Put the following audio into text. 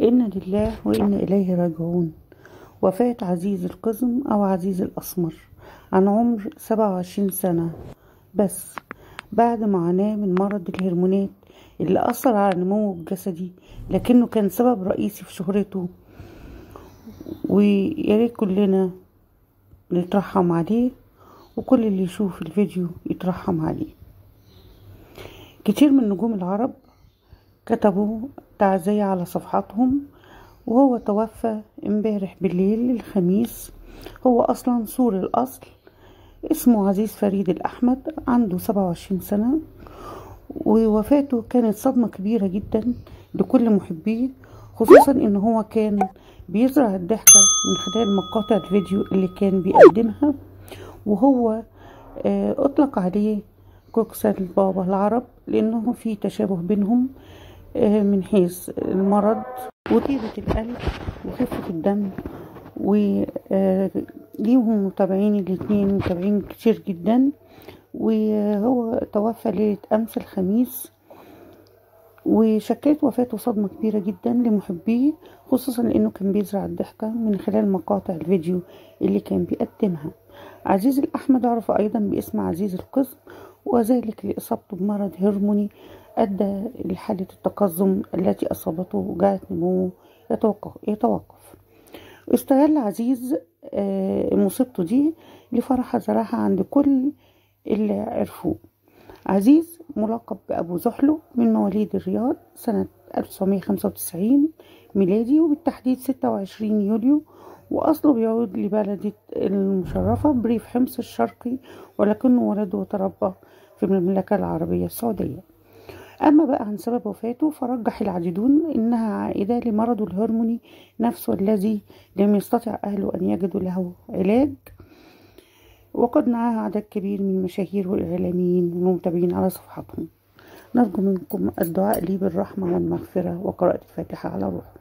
إنا لله وإنا إليه راجعون. وفاة عزيز القزم أو عزيز الأسمر عن عمر 27 سنة بس، بعد معاناة من مرض الهرمونات اللي أثر على نموه الجسدي، لكنه كان سبب رئيسي في شهرته. وياريت كلنا نترحم عليه، وكل اللي يشوف الفيديو يترحم عليه. كتير من نجوم العرب كتبوا تعزية على صفحاتهم، وهو توفى امبارح بالليل الخميس. هو أصلا سوري الأصل، اسمه عزيز فريد الأحمد، عنده 27 سنة. ووفاته كانت صدمة كبيرة جدا لكل محبيه، خصوصا ان هو كان بيزرع الضحكة من خلال مقاطع الفيديو اللي كان بيقدمها. وهو اطلق عليه كوكسة البابا العرب، لانه في تشابه بينهم من حيث المرض وطيبة القلب وخفة الدم. وليهم متابعين، الاتنين متابعين كتير جدا. وهو توفى ليلة أمس الخميس، وشكلت وفاته صدمة كبيرة جدا لمحبيه، خصوصا لأنه كان بيزرع الضحكة من خلال مقاطع الفيديو اللي كان بيقدمها. عزيز الأحمد عرف أيضا باسم عزيز القزم، وذلك لإصابته بمرض هرموني أدى لحالة التقزم التي أصابته وجعلت نموه يتوقف. استغل عزيز مصيبته دي لفرحة زرعها عند كل اللي عرفوه. عزيز ملقب بأبو زحلو، من مواليد الرياض سنة 1995 ميلادي، وبالتحديد 26 يوليو. وأصله بيعود لبلدة المشرفة بريف حمص الشرقي، ولكنه ولد وتربى في المملكة العربية السعودية. أما بقى عن سبب وفاته، فرجح العديدون إنها عائدة لمرضه الهرموني نفسه الذي لم يستطع أهله أن يجدوا له علاج. وقد نعاه عدد كبير من المشاهير والإعلاميين والمتابعين على صفحاتهم. نرجو منكم الدعاء لي بالرحمة والمغفرة وقراءة الفاتحة على روحه.